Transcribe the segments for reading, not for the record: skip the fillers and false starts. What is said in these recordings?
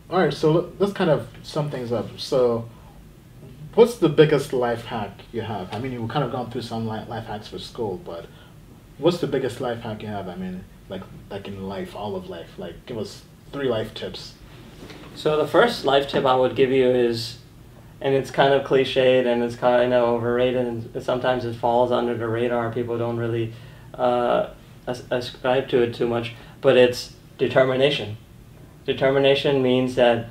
All right, so let's kind of sum things up. So, what's the biggest life hack you have? I mean, you've kind of gone through some life hacks for school, but what's the biggest life hack you have? I mean, like in life, all of life. Like, give us 3 life tips. So the first life tip I would give you is, and it's kind of cliched and it's kind of overrated, and sometimes it falls under the radar. People don't really ascribe to it too much, but it's determination. Determination means that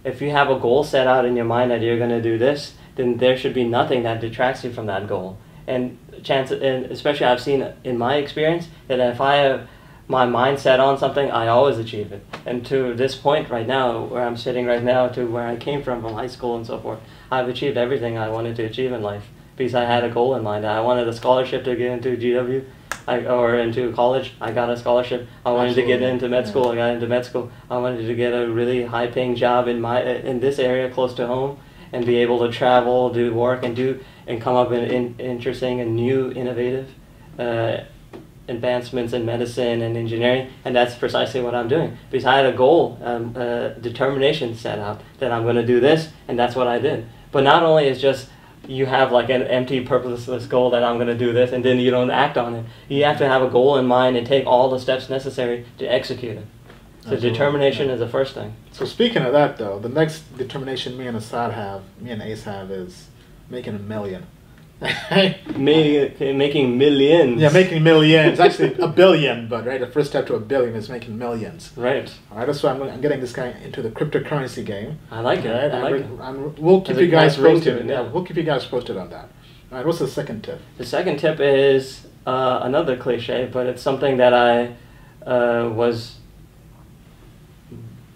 if you have a goal set out in your mind that you're going to do this, then there should be nothing that detracts you from that goal. And especially I've seen in my experience that if I have my mind set on something, I always achieve it. And to this point right now, where I'm sitting right now, to where I came from high school and so forth, I've achieved everything I wanted to achieve in life because I had a goal in mind. I wanted a scholarship to get into GW. Or into college, I got a scholarship. I wanted to get into med school, I got into med school. I wanted to get a really high-paying job in this area close to home, and be able to travel, do work, and come up with interesting and new, innovative advancements in medicine and engineering. And that's precisely what I'm doing because I had a goal, determination set out that I'm going to do this, and that's what I did. But not only is just you have like an empty, purposeless goal that I'm going to do this, and then you don't act on it. You have to have a goal in mind and take all the steps necessary to execute it. So determination is the first thing. So speaking of that, though, the next determination me and Ace have is making 1 million. Making millions. Yeah, making millions. Actually, 1 billion, but right, the first step to 1 billion is making millions. Right. All right, that's why I'm getting this guy into the cryptocurrency game. I like it. Right? I like it. We'll keep you guys posted. Yeah, we'll keep you guys posted on that. All right, what's the second tip? The second tip is another cliche, but it's something that I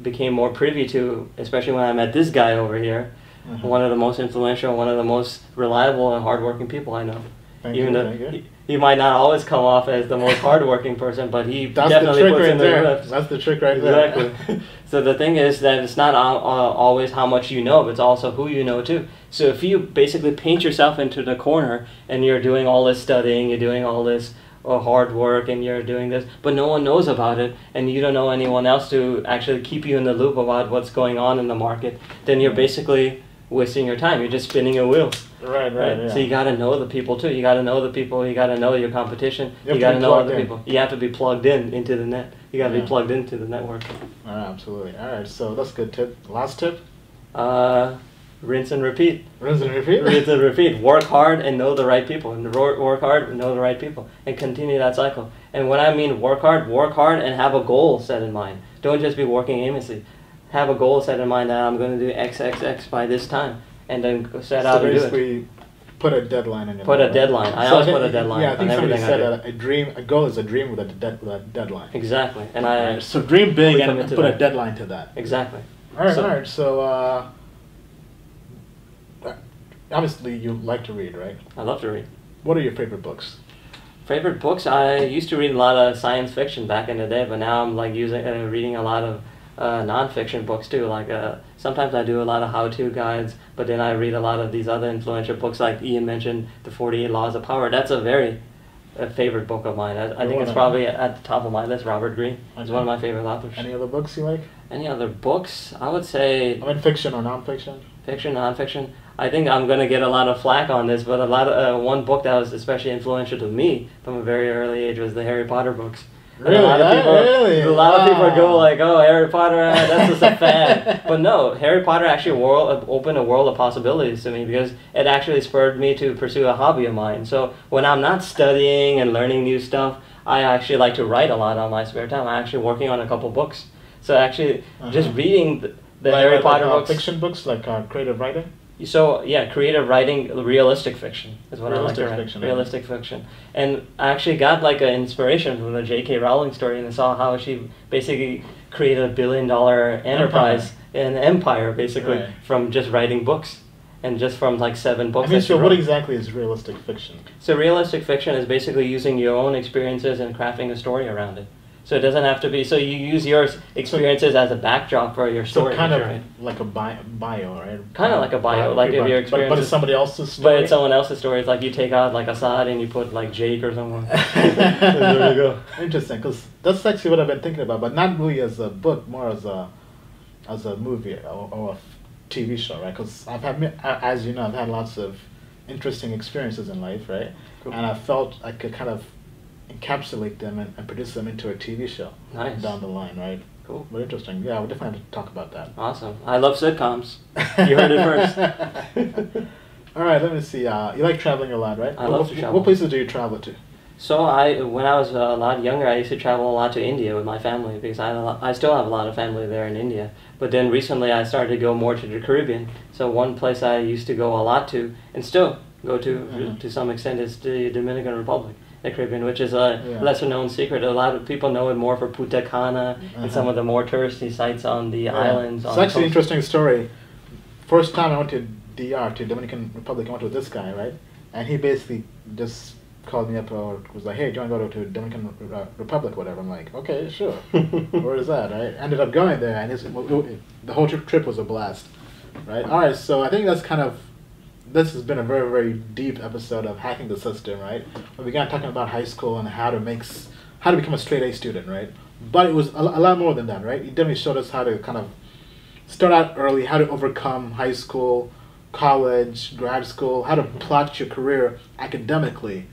became more privy to, especially when I met this guy over here. Mm-hmm. One of the most influential, one of the most reliable and hardworking people I know. Even though he might not always come off as the most hardworking person, but he definitely puts in the reps. That's the trick right there. Exactly. So the thing is that it's not always how much you know, but it's also who you know too. So if you basically paint yourself into the corner and you're doing all this studying, you're doing all this hard work, and you're doing this, but no one knows about it, and you don't know anyone else to actually keep you in the loop about what's going on in the market, then you're basically wasting your time. You're just spinning a wheel. Right. Yeah. So you got to know the people too. You got to know the people. You got to know your competition. You got to know other people. You have to be plugged into the net. You got to be plugged into the network. Absolutely. All right. So that's a good tip. Last tip. Rinse and repeat. Rinse and repeat. Rinse and repeat. Work hard and know the right people. And work hard and know the right people. And continue that cycle. And when I mean work hard and have a goal set in mind. Don't just be working aimlessly. Have a goal set in mind that I'm going to do X by this time, and then set out and do it. Basically, put a deadline in your Put a deadline. I always put a deadline. Yeah, I think on somebody everything said a goal is a dream with a deadline. Exactly, and so dream big and put a deadline to that. Exactly. All right. So obviously you like to read, right? I love to read. What are your favorite books? Favorite books? I used to read a lot of science fiction back in the day, but now I'm like reading a lot of non-fiction books too. Like sometimes I do a lot of how-to guides, but then I read a lot of these other influential books, like Ian mentioned, The 48 Laws of Power. That's a very favorite book of mine. I think it's probably at the top of my list. Robert Greene is one of my favorite authors. Any other books you like? Any other books? I would say... I mean fiction or non-fiction? Fiction, non-fiction. I think I'm going to get a lot of flack on this, but one book that was especially influential to me from a very early age was the Harry Potter books. Really? A lot of people go like, oh, Harry Potter, that's just a fad. But no, Harry Potter actually opened a world of possibilities to me because it actually spurred me to pursue a hobby of mine. So when I'm not studying and learning new stuff, I actually like to write a lot on my spare time. I'm actually working on a couple books. So actually, just reading the Harry Potter books. Fiction books, like creative writing? So yeah, creative writing, realistic fiction is what I like to write. Fiction, realistic fiction. And I actually got like an inspiration from the J.K. Rowling story, and I saw how she basically created $1 billion enterprise, an empire basically, from just writing books. And just from like 7 books. I mean, so what exactly is realistic fiction? So realistic fiction is basically using your own experiences and crafting a story around it. So it doesn't have to be, so you use your experiences as a backdrop for your story. So kind of like a bio, right? Kind of like a bio, like if your experience. But it's somebody else's story? But it's someone else's story. It's like you take out like Asad and you put like Jake or someone. There you go. Interesting, because that's actually what I've been thinking about, but not really as a book, more as a as a movie or a TV show, right? Because I've had, as you know, I've had lots of interesting experiences in life, right? Cool. And I felt I could kind of encapsulate them and produce them into a TV show Nice. down the line, right? Cool. But interesting. Yeah, we'll definitely have to talk about that. Awesome. I love sitcoms. You heard it first. All right, let me see. You like traveling a lot, right? I love to travel. What places do you travel to? So when I was a lot younger, I used to travel a lot to India with my family because I still have a lot of family there in India. But then recently I started to go more to the Caribbean. So one place I used to go a lot to, and still go to some extent, is the Dominican Republic, the Caribbean, which is a lesser known secret. A lot of people know it more for Punta Cana and some of the more touristy sites on the islands. It's actually an interesting story. First time I went to DR, to Dominican Republic, I went with this guy, right? And he basically just called me up or was like, hey, do you want to go to Dominican Republic, whatever. I'm like, okay, sure. Where is that, right? Ended up going there, and the whole trip was a blast, right? All right, so I think this has been a very, very deep episode of Hacking the System, right? We began talking about high school and how to become a straight A student, right? But it was a lot more than that, right? It definitely showed us how to kind of start out early, how to overcome high school, college, grad school, how to plot your career academically,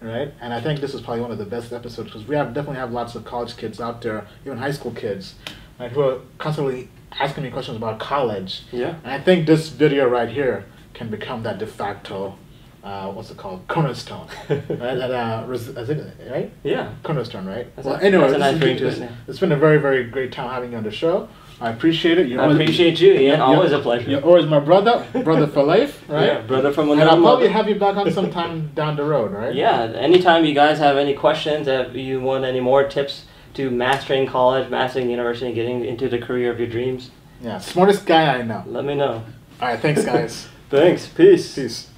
right? And I think this is probably one of the best episodes because we definitely have lots of college kids out there, even high school kids, right, who are constantly asking me questions about college. Yeah. And I think this video right here can become that de facto, what's it called, cornerstone, right? Is it, right? Yeah. Cornerstone, right? That's Well, anyway, a nice ring to it. It's been a very, very great time having you on the show. I appreciate it. I appreciate you, Ian. Always a pleasure. You're always my brother for life, right? Yeah, brother from and another I'll probably mother. have you back on sometime down the road, right? Yeah, anytime you guys have any questions, if you want any more tips to mastering college, mastering university, and getting into the career of your dreams. Yeah, smartest guy I know. Let me know. All right, thanks, guys. Thanks. Peace. Peace.